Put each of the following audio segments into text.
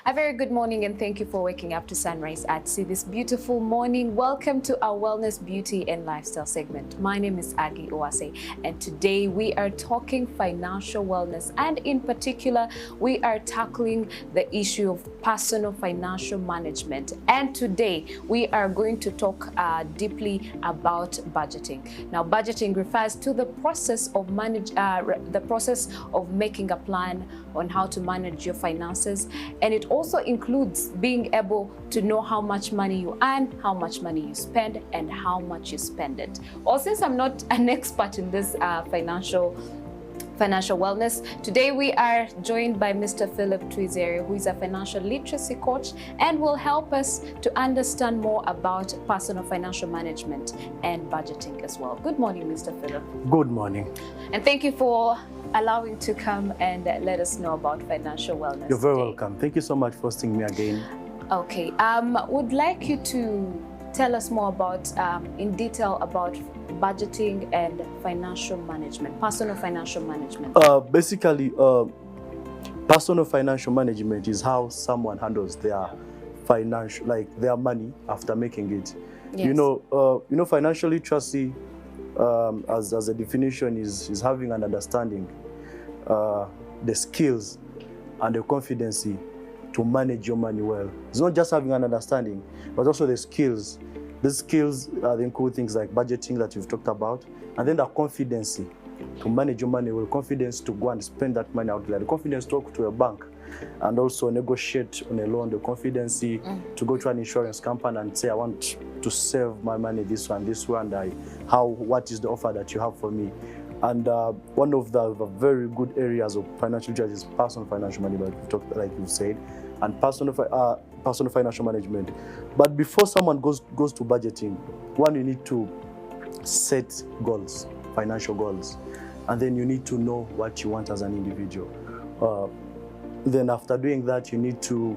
A very good morning and thank you for waking up to Sunrise at Sea this beautiful morning. Welcome to our Wellness, Beauty and Lifestyle segment. My name is Aggie Oase and today we are talking financial wellness, and in particular we are tackling the issue of personal financial management. And today we are going to talk deeply about budgeting. Now, budgeting refers to the process of making a plan on how to manage your finances, and it also includes being able to know how much money you earn, how much money you spend, and how much you spend it. Or since I'm not an expert in this financial wellness, today we are joined by Mr. Philip Twizere, who is a financial literacy coach and will help us to understand more about personal financial management and budgeting as well. Good morning, Mr. Philip. Good morning. And thank you for allowing to come and let us know about financial wellness. You're very today. welcome. Thank you so much for hosting me again. Okay, would like you to tell us more about, in detail, about budgeting and financial management, personal financial management. Basically, personal financial management is how someone handles their financial, like their money after making it. Yes. You know, financial literacy, as a definition, is having an understanding, the skills and the confidence to manage your money well. It's not just having an understanding, but also the skills. The skills include things like budgeting that you've talked about, and then the confidence to manage your money well, confidence to go and spend that money out there, the confidence to talk to a bank and also negotiate on a loan, the confidence to go to an insurance company and say, I want to save my money this way, and what is the offer that you have for me? And one of the very good areas of financial literacy is personal financial management, like you've said, and personal financial management. But before someone goes to budgeting, one, you need to set goals, financial goals, and then you need to know what you want as an individual. Then after doing that, you need to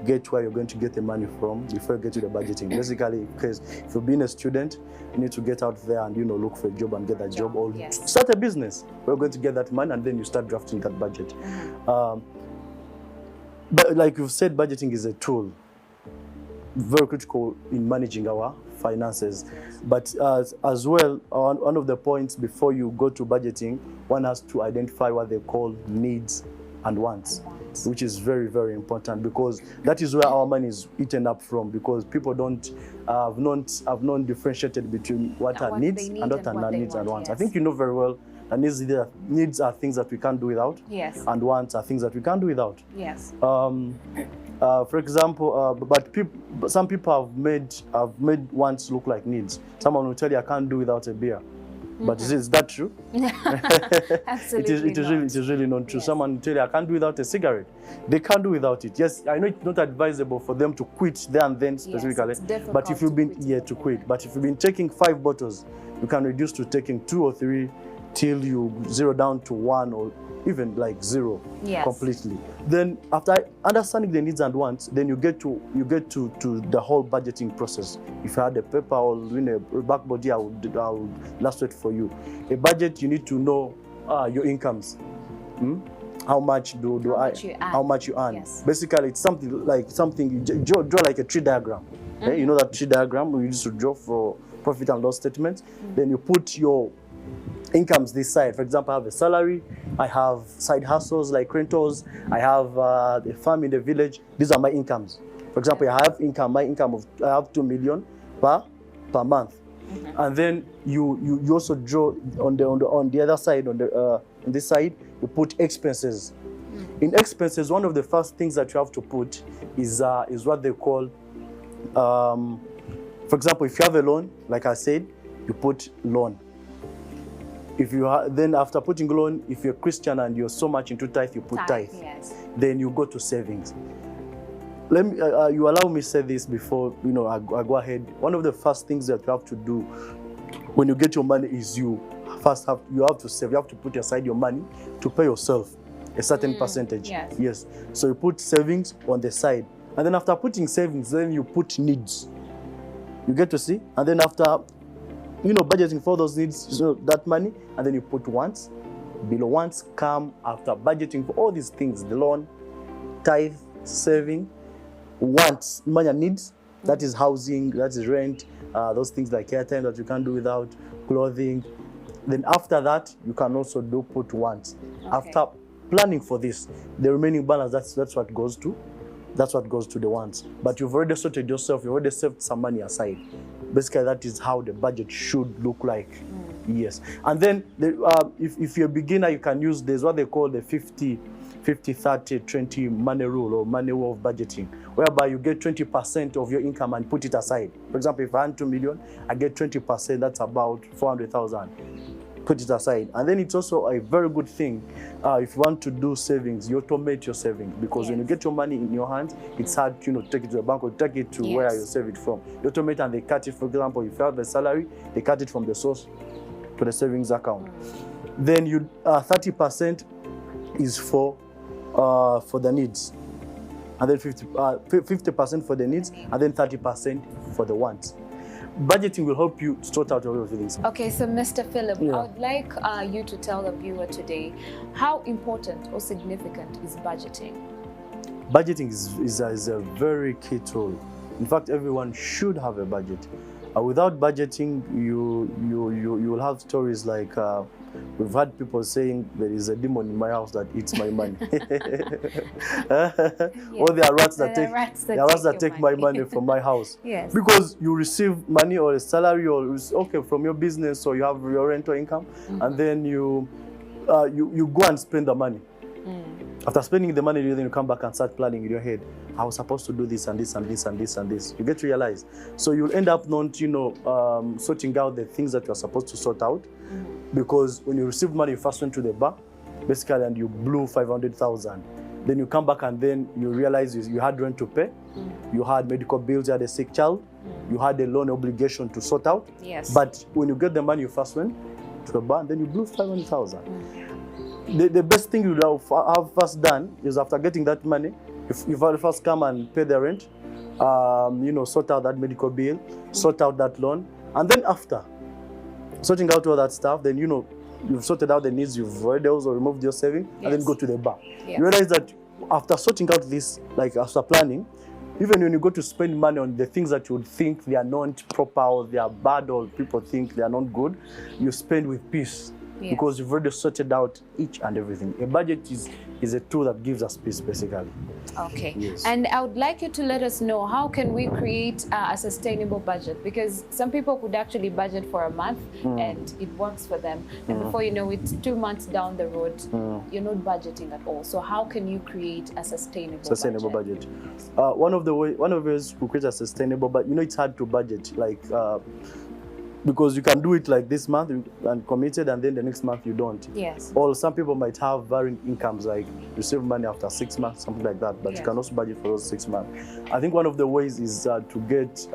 get where you're going to get the money from before you get to the budgeting. Basically, because if you've been a student, you need to get out there and look for a job and get that job, or start a business. We're going to get that money, and then you start drafting that budget. But like you've said, budgeting is a tool, very critical in managing our finances. But as well, one of the points before you go to budgeting, one has to identify what they call needs and wants, which is very, very important, because that is where our money is eaten up from, because people have not differentiated between what are needs and what are needs and wants. Yes. I think you know very well that needs are things that we can't do without, yes, and wants are things that we can't do without. Yes. For example, some people have made wants look like needs. Someone will tell you, I can't do without a beer. But is that true? Absolutely it is really not true. Yes. Someone will tell you, I can't do without a cigarette. They can't do without it. Yes, I know it's not advisable for them to quit there and then specifically. Yes, but if you've been quit. But if you've been taking 5 bottles, you can reduce to taking 2 or 3 till you zero down to 1 or even like 0 completely. Then after understanding the needs and wants, then you get to the whole budgeting process. If you had a paper or a back body, I would illustrate for you. A budget, you need to know your incomes. How much how much you earn. Yes. Basically, it's something you draw like a tree diagram. You know that tree diagram we used to draw for profit and loss statements. Then you put your incomes this side. For example, I have a salary, I have side hustles like rentals, I have a farm in the village. These are my incomes. For example, I have 2 million per month. And then you also draw on the other side, on this side, you put expenses. In expenses, one of the first things that you have to put is what they call, for example, if you have a loan, like I said, you put loan. If you then after putting loan, if you're Christian and you're so much into tithe, you put tithe. Yes. Then you go to savings. Let me you allow me say this before I go ahead. One of the first things that you have to do when you get your money is you have to save. You have to put aside your money to pay yourself a certain percentage. Yes. So you put savings on the side, and then after putting savings, then you put needs. You get to see, and then after budgeting for those needs, that money, and then you put wants. Below wants come after budgeting for all these things: the loan, tithe, saving, wants, money and needs. That is housing, that is rent, those things like airtime that you can't do without, clothing. Then after that, you can also put wants. Okay. After planning for this, the remaining balance, that's what goes to. That's what goes to the wants. But you've already sorted yourself, you've already saved some money aside. Basically, that is how the budget should look like. Yes. And then if you're a beginner, you can use this, what they call the 50-30-20 money rule or money way of budgeting, whereby you get 20% of your income and put it aside. For example, if I earn 2 million, I get 20%, that's about 400,000. Put it aside. And then it's also a very good thing if you want to do savings, you automate your savings, because when you get your money in your hands, it's hard to take it to the bank or take it to where you save it from. You automate and they cut it. For example, if you have a salary, they cut it from the source to the savings account. Then you 30% is for the needs, and then 50% for the needs, and then 30% for the wants. Budgeting will help you sort out all of these. Okay, so Mr. Philip, I would like you to tell the viewer today how important or significant is budgeting? Budgeting is a very key tool. In fact, everyone should have a budget. Without budgeting, you will have stories like we've had people saying there is a demon in my house that eats my money. Or there are rats that take my money from my house. Yes. Because you receive money or a salary or from your business, or you have your rental income, and then you go and spend the money. After spending the money, then you come back and start planning in your head. I was supposed to do this and this and this and this and this. You get to realize. So you'll end up not, sorting out the things that you're supposed to sort out. Because when you receive money, you first went to the bar, basically, and you blew 500,000. Then you come back and then you realize you had rent to pay. You had medical bills, you had a sick child. You had a loan obligation to sort out. Yes. But when you get the money, you first went to the bar and then you blew 500,000. The best thing you have first done is, after getting that money, if you first come and pay the rent, sort out that medical bill, sort out that loan, and then after sorting out all that stuff, then you've sorted out the needs, you've already also removed your saving, and then go to the bar. You realize that after sorting out this, like after planning, even when you go to spend money on the things that you would think they are not proper or they are bad or people think they are not good, you spend with peace. Yes. Because you've already sorted out each and everything. A budget is a tool that gives us peace, basically. Okay. Yes. And I would like you to let us know, how can we create a sustainable budget? Because some people could actually budget for a month and it works for them. And before you know it, 2 months down the road, you're not budgeting at all. So how can you create a sustainable budget? One of the ways to create a sustainable budget, it's hard to budget, because you can do it like this month and committed, and then the next month you don't. Yes. Or some people might have varying incomes, like receive money after 6 months, something like that, but you can also budget for those 6 months. I think one of the ways is to get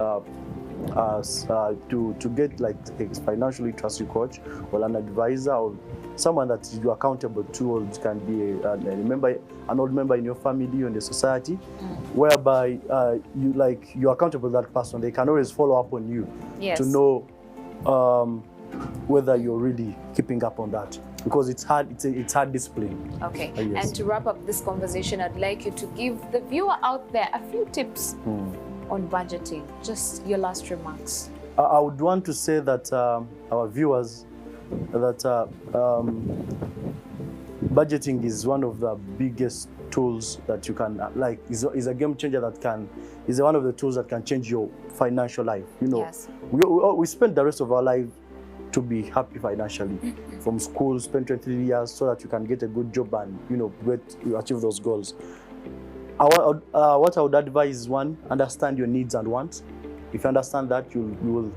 like a financially trusted coach or an advisor, or someone that you're accountable to, or it can be an old member in your family or in the society, whereby you're accountable to that person. They can always follow up on you to know whether you're really keeping up on that, because it's hard. It's hard discipline. Okay. Yes. And to wrap up this conversation, I'd like you to give the viewer out there a few tips on budgeting. Just your last remarks. I would want to say that our viewers, that budgeting is one of the biggest tools that you can is a game changer is one of the tools that can change your financial life. Yes. We spend the rest of our life to be happy financially. From school, spend 23 years so that you can get a good job and achieve those goals. What I would advise is, one, understand your needs and wants. If you understand that, you will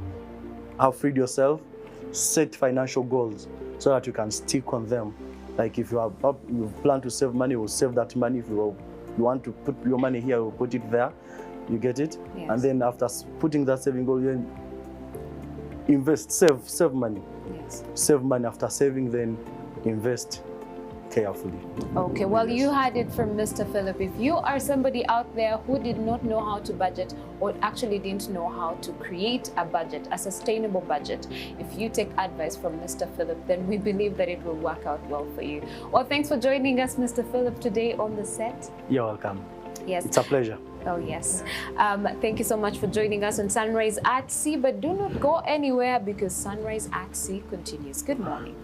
have freed yourself. Set financial goals so that you can stick on them. Like if you plan to save money, you'll save that money. If you want to put your money here, you'll put it there. You get it? Yes. And then after putting that saving goal, then invest, save money. Yes. Save money. After saving, then invest carefully. Okay, well, you heard it from Mr. Philip. If you are somebody out there who did not know how to budget, or actually didn't know how to create a budget, a sustainable budget, if you take advice from Mr. Philip, then we believe that it will work out well for you. Well, thanks for joining us, Mr. Philip, today on The Set. You're welcome. Yes. It's a pleasure. Oh, yes. Thank you so much for joining us on Sunrise at Sea, but do not go anywhere because Sunrise at Sea continues. Good morning.